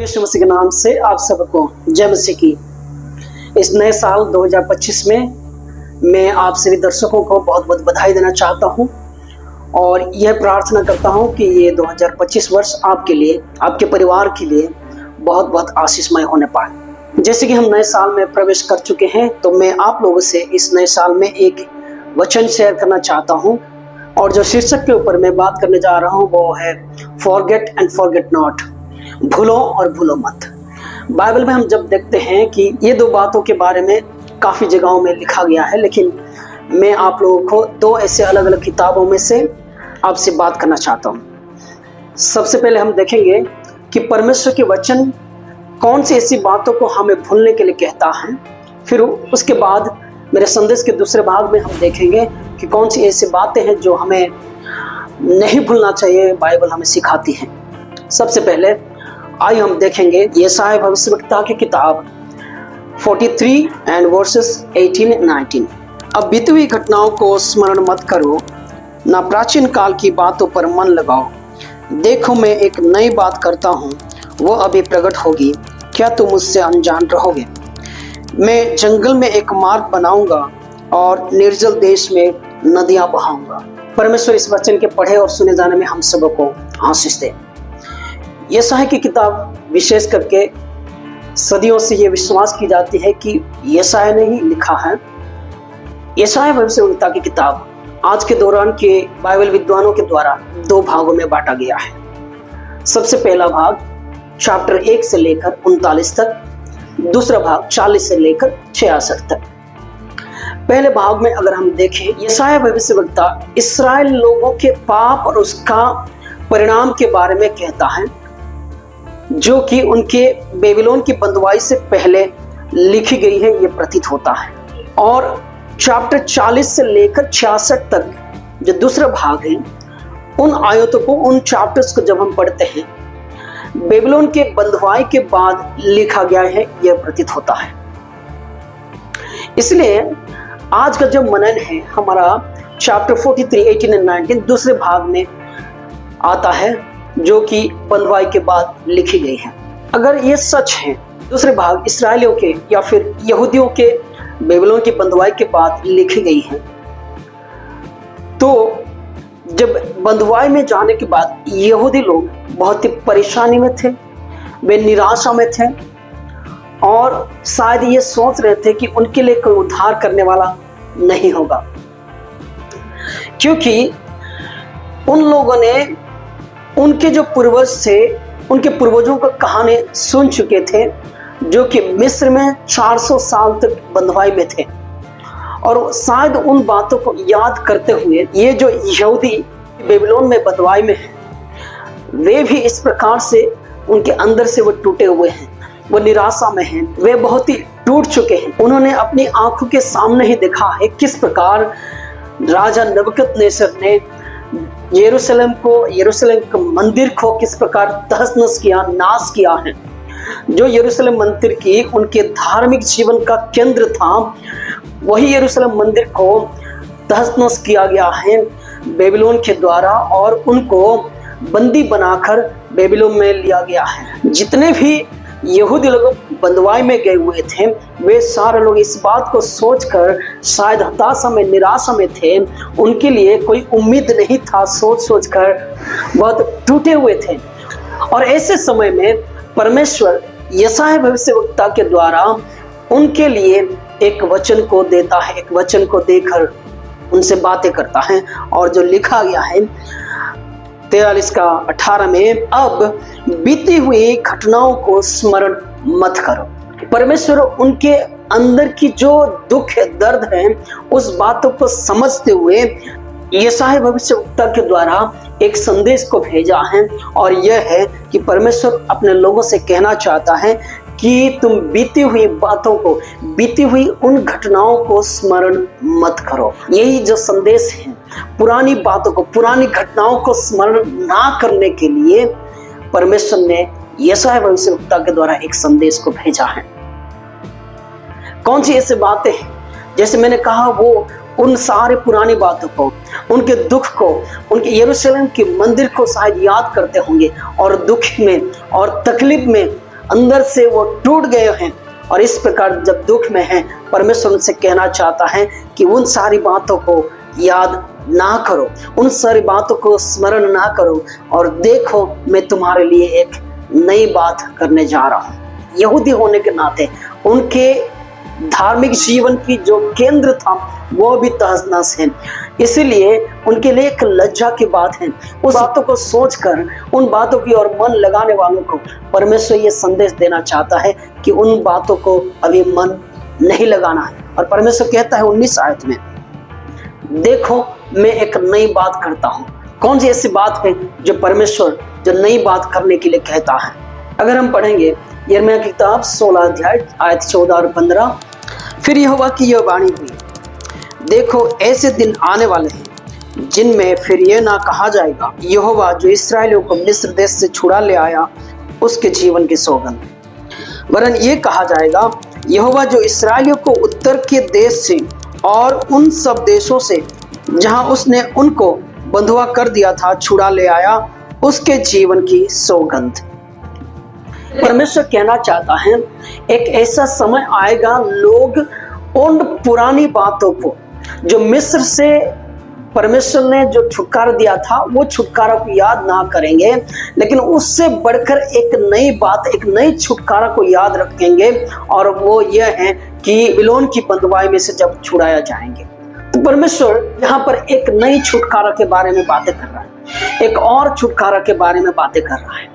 यीशु मसीह के नाम से आप सबको जय मसीह की। इस नए साल 2025 में मैं आप सभी दर्शकों को बहुत बहुत बधाई देना चाहता हूं और यह प्रार्थना करता हूं कि ये 2025 वर्ष आपके लिए, आपके परिवार के लिए बहुत बहुत आशीषमय होने पाए। जैसे कि हम नए साल में प्रवेश कर चुके हैं, तो मैं आप लोगों से इस नए साल में एक वचन शेयर करना चाहता हूं और जो शीर्षक के ऊपर मैं बात करने जा रहा हूं वो है फॉरगेट एंड फॉरगेट नॉट, भूलो और भूलो मत। बाइबल में हम जब देखते हैं कि ये दो बातों के बारे में काफ़ी जगहों में लिखा गया है, लेकिन मैं आप लोगों को दो ऐसे अलग अलग किताबों में से आपसे बात करना चाहता हूँ। सबसे पहले हम देखेंगे कि परमेश्वर के वचन कौन सी ऐसी बातों को हमें भूलने के लिए कहता है। फिर उसके बाद मेरे संदेश के दूसरे भाग में हम देखेंगे कि कौन सी ऐसी बातें हैं जो हमें नहीं भूलना चाहिए, बाइबल हमें सिखाती है। सबसे पहले आइए हम देखेंगे यशायाह भविष्यवक्ता की किताब 43 एंड वर्सेस 18-19। अब बीती हुई घटनाओं को स्मरण मत करो, ना प्राचीन काल की बातों पर मन लगाओ। देखो मैं एक नई बात करता हूँ, वो अभी प्रकट होगी, क्या तुम मुझसे अनजान रहोगे? मैं जंगल में एक मार्ग बनाऊंगा और निर्जल देश में नदियां बहाऊंगा। परमेश्वर इस वचन के पढ़े और सुने जाने में हम सबको आशीष दे। यशायाह की किताब विशेष करके सदियों से ये विश्वास की जाती है कि यशायाह ने ही लिखा है। यशायाह भविष्यवक्ता की किताब आज के दौरान के बाइबल विद्वानों के द्वारा दो भागों में बांटा गया है। सबसे पहला भाग चैप्टर 1 से लेकर 39 तक, दूसरा भाग 40 से लेकर 66 तक। पहले भाग में अगर हम देखें, यशायाह भविष्यवक्ता इस्राएल लोगों के पाप और उसका परिणाम के बारे में कहता है, जो कि उनके बेबीलोन की बंधुआई से पहले लिखी गई है, ये प्रतीत होता है। और चैप्टर 40 से लेकर 66 तक जो दूसरा भाग है, उन आयतों को, उन चैप्टर्स को जब हम पढ़ते हैं, बेबीलोन के बंधुआई के बाद लिखा गया है, यह प्रतीत होता है। इसलिए आज का जो मनन है हमारा चैप्टर 43, 18 और 19 दूसरे भाग में आता है, जो कि बंधुआई के बाद लिखी गई है। अगर ये सच है, दूसरे भाग इस्राएलियों के या फिर यहूदियों के बेबीलोन की बंधुआई के बाद लिखी गई है, तो जब बंधुआई में जाने के बाद यहूदी लोग बहुत ही परेशानी में थे, वे निराशा में थे और शायद ये सोच रहे थे कि उनके लिए कोई उद्धार करने वाला नहीं होगा, क्योंकि उन लोगों ने उनके जो पूर्वज थे, उनके पूर्वजों का कहानी सुन चुके थे, जो कि मिस्र में 400 साल तक बंधुआई में थे। और शायद उन बातों को याद करते हुए ये जो यहूदी बेबीलोन में बंधुआई में हैं, वे भी इस प्रकार से उनके अंदर से वो टूटे हुए हैं, वो निराशा में हैं, वे बहुत ही टूट चुके हैं। उन्होंने अपनी आंखों के सामने ही देखा है किस प्रकार राजा नबूकदनेस्सर ने यरूशलेम के मंदिर को किस प्रकार तहस-नहस किया, नाश किया है। जो यरूशलेम मंदिर की उनके धार्मिक जीवन का केंद्र था, वही यरूशलेम मंदिर को तहस-नहस किया गया है बेबीलोन के द्वारा और उनको बंदी बनाकर बेबीलोन में लिया गया है। जितने भी यहूदी लोग बंधुआई में गए हुए थे, वे सारे लोग इस बात को सोचकर शायद हताशा में, निराशा में थे। उनके लिए कोई उम्मीद नहीं था, सोचकर बहुत टूटे हुए थे। और ऐसे समय में परमेश्वर यशायाह भविष्यवक्ता के द्वारा उनके लिए एक वचन को देता है, एक वचन को देकर उनसे बातें करता है। और जो लिखा गया है 43:18 में, अब बीती हुई घटनाओं को स्मरण मत करो। परमेश्वर उनके अंदर की जो दुख है, दर्द है, उस बातों को समझते हुए यशायाह भविष्यवक्ता के द्वारा एक संदेश को भेजा है। और यह है कि परमेश्वर अपने लोगों से कहना चाहता है कि तुम बीती हुई बातों को, बीती हुई उन घटनाओं को स्मरण मत करो। यही जो संदेश है, पुरानी बातों को, पुरानी घटनाओं को स्मरण ना करने के लिए परमेश्वर ने यशायाह भविष्यवक्ता के द्वारा एक संदेश को भेजा है। कौन सी ऐसी बातें हैं? जैसे मैंने कहा, वो उन सारे पुरानी बातों को, उनके दुख को, उनके यरूशलेम के मंदिर को शायद याद करते होंगे और दुख में और तकलीफ में अंदर से वो टूट गए हैं और इस प्रकार जब दुख में हैं, परमेश्वर उनसे कहना चाहता है कि उन सारी बातों को याद ना करो, उन सारी बातों को स्मरण ना करो, और देखो मैं तुम्हारे लिए एक नई बात करने जा रहा हूँ। यहूदी होने के नाते उनके धार्मिक जीवन की जो केंद्र था वो भी तहस नहस है, इसलिए उनके लिए एक लज्जा की बात है। उस बातों को सोचकर उन बातों की ओर मन लगाने वालों को परमेश्वर ये संदेश देना चाहता है कि उन बातों को अभी मन नहीं लगाना है। और परमेश्वर कहता है 19 आयत में, देखो मैं एक नई बात करता हूँ। कौन सी ऐसी बात है जो परमेश्वर जो नई बात करने के लिए कहता है? अगर हम पढ़ेंगे यिर्मयाह की किताब 16 अध्याय आयत 14 और 15, फिर यहोवा की यह वाणी हुई, देखो ऐसे दिन आने वाले हैं जिनमें फिर यह ना कहा जाएगा, यहोवा जो इस्राएलियों को मिस्र देश से छुड़ा ले आया उसके जीवन की सौगंध, वरन ये कहा जाएगा, यहोवा जो इस्राएलियों को उत्तर के देश से और उन सब देशों से जहां उसने उनको बंधुआ कर दिया था छुड़ा ले आया उसके जीवन की सौगंध। परमेश्वर कहना चाहता है एक ऐसा समय आएगा, लोग उन पुरानी बातों को जो मिस्र से परमेश्वर ने जो छुटकारा दिया था वो छुटकारा को याद ना करेंगे, लेकिन उससे बढ़कर एक नई बात, एक नई छुटकारा को याद रखेंगे, और वो यह है कि बेबीलोन की बंधुआई में से जब छुड़ाया जाएंगे। तो परमेश्वर यहाँ पर एक नई छुटकारा के बारे में बातें कर रहा है, एक और छुटकारा के बारे में बातें कर रहा है।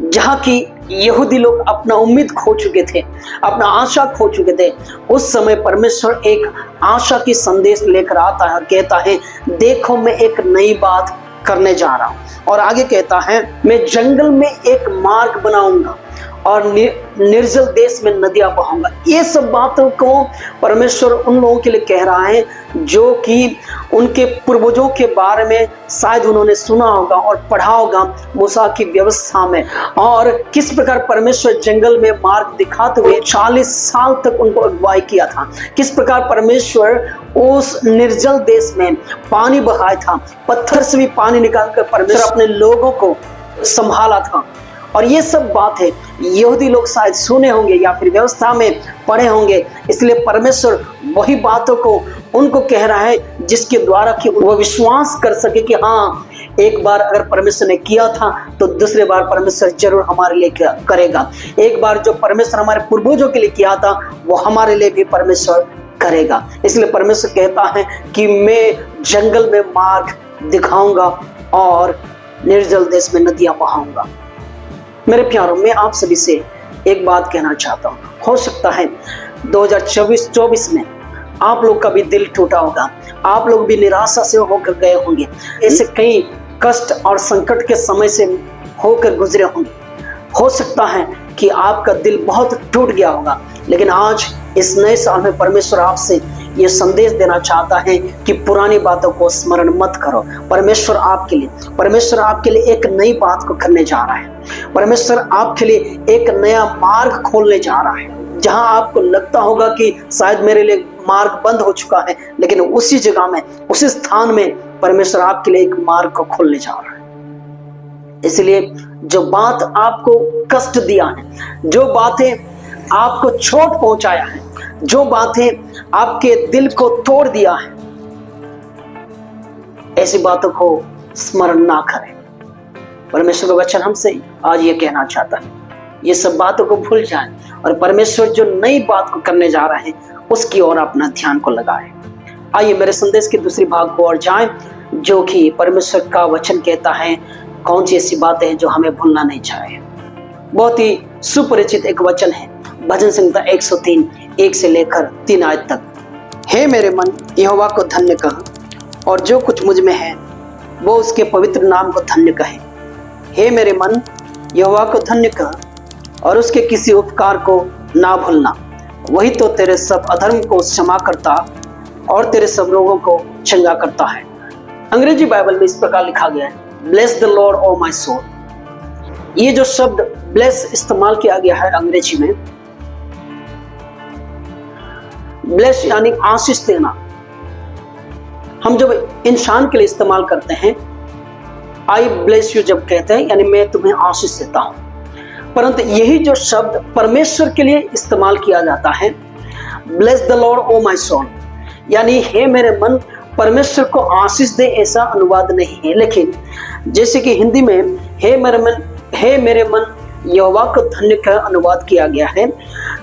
जहाँ की यहूदी लोग अपना उम्मीद खो चुके थे, अपना आशा खो चुके थे, उस समय परमेश्वर एक आशा की संदेश लेकर आता है और कहता है, देखो मैं एक नई बात करने जा रहा हूँ। और आगे कहता है, मैं जंगल में एक मार्ग बनाऊंगा और निर्जल देश में नदियां बहाऊंगा। ये सब बातों को परमेश्वर उन लोगों के लिए कह रहा है जो कि उनके पूर्वजों के बारे में शायद उन्होंने सुना होगा और पढ़ा होगा मूसा की व्यवस्था में, और किस प्रकार परमेश्वर जंगल में मार्ग दिखाते हुए 40 साल तक उनको अगुवाई किया था, किस प्रकार परमेश्वर उस निर्जल देश में पानी बहाया था, पत्थर से भी पानी निकालकर परमेश्वर अपने लोगों को संभाला था। और ये सब बात है यहूदी लोग शायद सुने होंगे या फिर व्यवस्था में पढ़े होंगे, इसलिए परमेश्वर वही बातों को उनको कह रहा है जिसके द्वारा कि वो विश्वास कर सके कि हाँ, एक बार अगर परमेश्वर ने किया था तो दूसरे बार परमेश्वर जरूर हमारे लिए करेगा। एक बार जो परमेश्वर हमारे पूर्वजों के लिए किया था वो हमारे लिए भी परमेश्वर करेगा। इसलिए परमेश्वर कहता है कि मैं जंगल में मार्ग दिखाऊंगा और निर्जल देश में नदियां बहाऊंगा। मेरे प्यारों, मैं आप सभी से एक बात कहना चाहता हूँ। हो सकता है 2024 में आप लोग का भी दिल टूटा होगा, आप लोग भी निराशा से होकर गए होंगे, ऐसे कई कष्ट और संकट के समय से होकर गुजरे होंगे। हो सकता है कि आपका दिल बहुत टूट गया होगा, लेकिन आज इस नए साल में परमेश्वर आपसे ये संदेश देना चाहता है कि पुरानी बातों को स्मरण मत करो। परमेश्वर आपके लिए एक नई बात को करने जा रहा है। परमेश्वर आपके लिए एक नया मार्ग खोलने जा रहा है। जहां आपको लगता होगा कि शायद मेरे लिए मार्ग बंद हो चुका है, लेकिन उसी जगह में, उसी स्थान में परमेश्वर आपके लिए एक मार्ग को खोलने जा रहा है। इसलिए जो बात आपको कष्ट दिया है, जो बातें आपको चोट पहुंचाया है, जो बातें आपके दिल को तोड़ दिया है, ऐसी बातों को स्मरण ना करें। परमेश्वर का वचन हमसे आज ये कहना चाहता है, ये सब बातों को भूल जाएं और परमेश्वर जो नई बात को करने जा रहे हैं उसकी ओर अपना ध्यान को लगाएं। आइए मेरे संदेश के दूसरी भाग को और जाएं, जो कि परमेश्वर का वचन कहता है कौन सी ऐसी बातें हैं जो हमें भूलना नहीं चाहिए। बहुत ही सुपरिचित एक वचन है, भजन संहिता 103 1 से लेकर 3 आयत तक। हे मेरे मन, यहोवा को धन्य कह और जो कुछ मुझ में है वो उसके पवित्र नाम को धन्य कहे। हे मेरे मन, यहोवा को धन्य कह और उसके किसी उपकार को ना भूलना। वही तो तेरे सब अधर्म को क्षमा करता और तेरे सब रोगों को चंगा करता है। अंग्रेजी बाइबल में इस प्रकार लिखा गया है, bless the Lord O my soul. ये जो शब्द ब्लेस इस्तेमाल किया गया है अंग्रेजी में, ब्लेस यानी आशीष देना। हम जब इंसान के लिए इस्तेमाल करते हैं आई ब्लेस यू जब कहते हैं, यानी मैं तुम्हें आशीष देता हूं। परंतु यही जो शब्द परमेश्वर के लिए इस्तेमाल किया जाता है, bless the Lord O my soul, यानी हे मेरे मन परमेश्वर को आशीष दे, ऐसा अनुवाद नहीं है। लेकिन जैसे कि हिंदी में हे मेरे मन यहोवा को धन्य का अनुवाद किया गया है,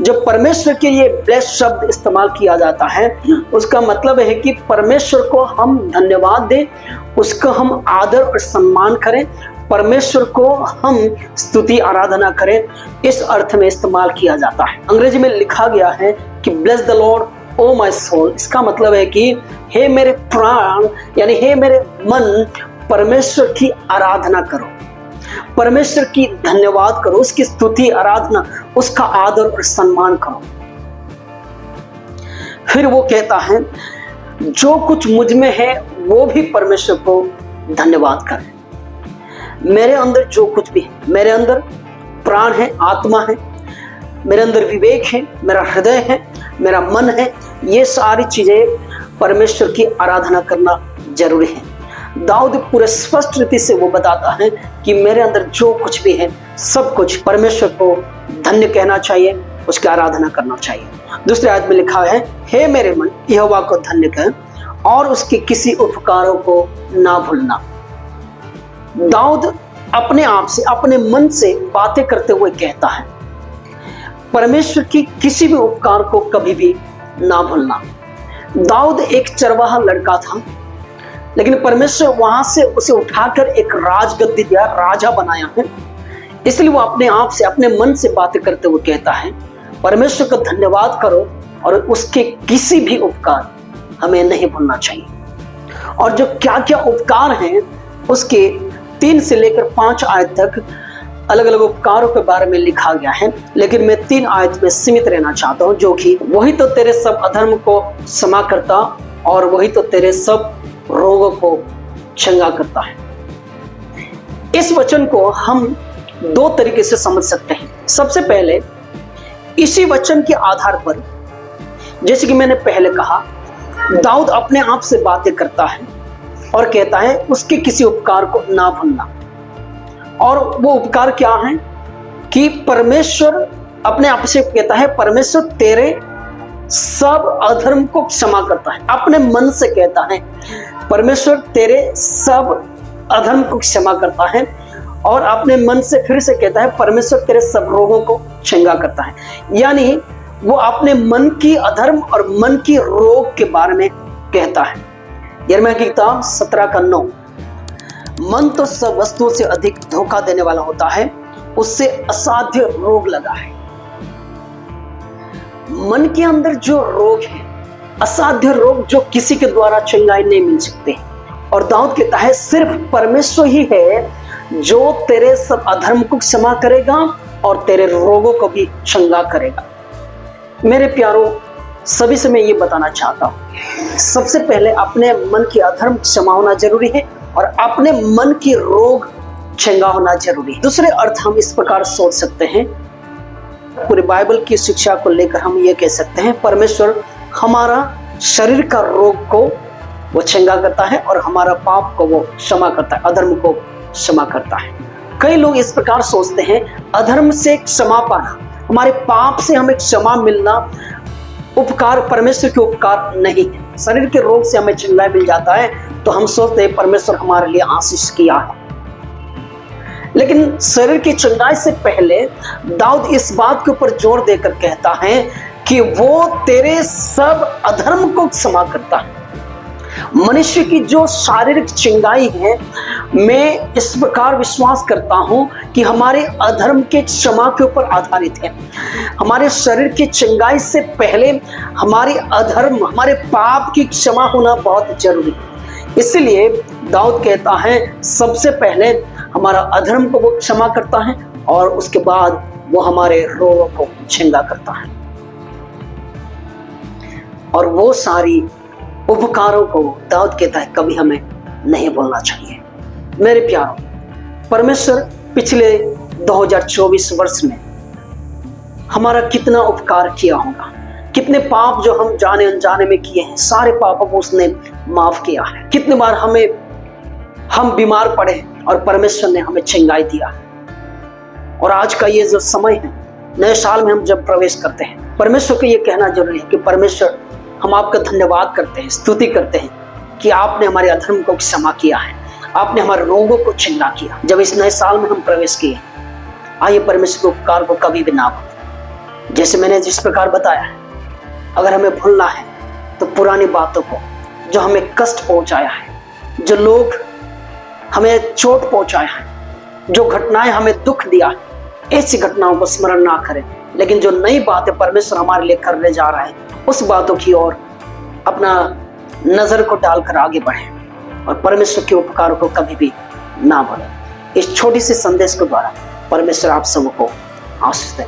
जब परमेश्वर के लिए ब्लेस शब्द इस्तेमाल किया जाता है, उसका मतलब है कि परमेश्वर को हम धन्यवाद दें, उसको हम आदर और सम्मान करें, परमेश्वर को हम स्तुति आराधना करें, इस अर्थ में इस्तेमाल किया जाता है। अंग्रेजी में लिखा गया है कि bless the Lord O my soul, इसका मतलब है कि हे मेरे प्राण, यानी हे मेरे मन, परमेश्वर की आराधना करो, परमेश्वर की धन्यवाद करो, उसकी स्तुति आराधना, उसका आदर और सम्मान करो। फिर वो कहता है जो कुछ मुझ में है वो भी परमेश्वर को धन्यवाद करें। मेरे अंदर जो कुछ भी है, मेरे अंदर प्राण है, आत्मा है, मेरे अंदर विवेक है, मेरा हृदय है, मेरा मन है, ये सारी चीजें परमेश्वर की आराधना करना जरूरी है। दाऊद पूरे स्पष्ट रीति से वो बताता है कि मेरे अंदर जो कुछ भी है सब कुछ परमेश्वर को धन्य कहना चाहिए, उसकी आराधना करना चाहिए। दूसरे आयत में लिखा है हे मेरे मन यहोवा को धन्य कह और उसके किसी उपकारों को ना भूलना। दाऊद अपने आप से, अपने मन से बातें करते हुए कहता है परमेश्वर की किसी भी उपकार को कभी भी ना भूलना। दाऊद एक चरवाहा लड़का था, लेकिन परमेश्वर वहां से उसे उठाकर एक राजगद्दी दिया, राजा बनाया है। इसलिए वो अपने आप से, अपने मन से बातें करते हुए कहता है परमेश्वर का धन्यवाद करो और उसके किसी भी उपकार हमें नहीं भूलना चाहिए। और जो क्या क्या उपकार हैं उसके 3 से लेकर 5 आयत तक अलग अलग उपकारों के बारे में लिखा गया है, लेकिन मैं 3 आयत में सीमित रहना चाहता हूं, जो कि वही तो तेरे सब अधर्म को क्षमा करता और वही तो तेरे सब रोगों को चंगा करता है। इस वचन को हम 2 तरीके से समझ सकते हैं। सबसे पहले इसी वचन के आधार पर, जैसे कि मैंने पहले कहा, दाऊद अपने आप से बातें करता है और कहता है उसके किसी उपकार को ना भूलना। और वो उपकार क्या है कि परमेश्वर अपने आप से कहता है परमेश्वर तेरे सब अधर्म को क्षमा करता है। अपने मन से कहता है परमेश्वर तेरे सब अधर्म को क्षमा करता है और अपने मन से फिर से कहता है परमेश्वर तेरे सब रोगों को चंगा करता है। यानी वो अपने मन की अधर्म और मन की रोग के बारे में कहता है। यिर्मयाह की किताब 17:9, मन तो सब वस्तुओं से अधिक धोखा देने वाला होता है, उससे असाध्य रोग लगा है। मन के अंदर जो रोग है, असाध्य रोग, जो किसी के द्वारा चंगाई नहीं मिल सकते। और दाऊद कहता है सिर्फ परमेश्वर ही है जो तेरे सब अधर्म को क्षमा करेगा और तेरे रोगों को भी चंगा करेगा। मेरे प्यारों, सभी से मैं ये बताना चाहता हूं, सबसे पहले अपने मन की अधर्म क्षमा होना जरूरी है और अपने मन की रोग चंगा होना जरूरी है। दूसरे अर्थ हम इस प्रकार सोच सकते हैं, पूरे बाइबल की शिक्षा को लेकर हम ये कह सकते हैं परमेश्वर हमारा शरीर का रोग को वो चंगा करता है और हमारा पाप को वो क्षमा करता है, अधर्म को क्षमा करता है। कई लोग इस प्रकार सोचते हैं अधर्म से क्षमा पाना, हमारे पाप से हमें क्षमा मिलना उपकार, परमेश्वर के उपकार नहीं है। शरीर के रोग से हमें चंगाई मिल जाता है तो हम सोचते हैं परमेश्वर हमारे लिए आशीष किया है। लेकिन शरीर की चंगाई से पहले दाऊद इस बात के ऊपर जोर देकर कहता है कि वो तेरे सब अधर्म को क्षमा करता है। मनुष्य की जो शारीरिक चंगाई है, मैं इस प्रकार विश्वास करता हूं कि हमारे अधर्म के क्षमा के ऊपर आधारित है। हमारे शरीर की चंगाई से पहले हमारे अधर्म, हमारे पाप की क्षमा होना बहुत जरूरी है। इसलिए दाऊद कहता है सबसे पहले हमारा अधर्म को वो क्षमा करता है और उसके बाद वो हमारे रोगों को चंगा करता है। और वो सारी उपकारों को दाऊद कहता है कभी हमें नहीं भूलना चाहिए। मेरे प्यारों, परमेश्वर पिछले 2024 वर्ष में हमारा कितना उपकार किया होगा, कितने पाप जो हम जाने अनजाने में किए हैं, सारे पापों को उसने माफ किया है। कितने बार हम बीमार पड़े और परमेश्वर ने हमें चंगाई दिया। और आज का ये जो समय है, नए साल में हम जब प्रवेश करते हैं, परमेश्वर को ये कहना जरूरी है कि परमेश्वर, हम आपका धन्यवाद करते हैं, स्तुति करते हैं कि आपने हमारे अधर्म को क्षमा किया है, आपने हमारे रोगों को चंगा किया। जब इस नए साल में हम प्रवेश किए, आइए परमेश्वर के उपकार को कभी भी ना भूलें। जैसे मैंने जिस प्रकार बताया है, अगर हमें भूलना है तो पुरानी बातों को, जो हमें कष्ट पहुंचाया है, जो लोग हमें चोट पहुंचाया है, जो घटनाएं हमें दुख दिया है, ऐसी घटनाओं को स्मरण ना करें, लेकिन जो नई बातें परमेश्वर हमारे लिए करने जा रहा है, उस बातों की ओर अपना नजर को डालकर आगे बढ़ें और परमेश्वर के उपकारों को कभी भी ना भूलें। इस छोटी सी संदेश के द्वारा परमेश्वर आप सबको आशीष दें।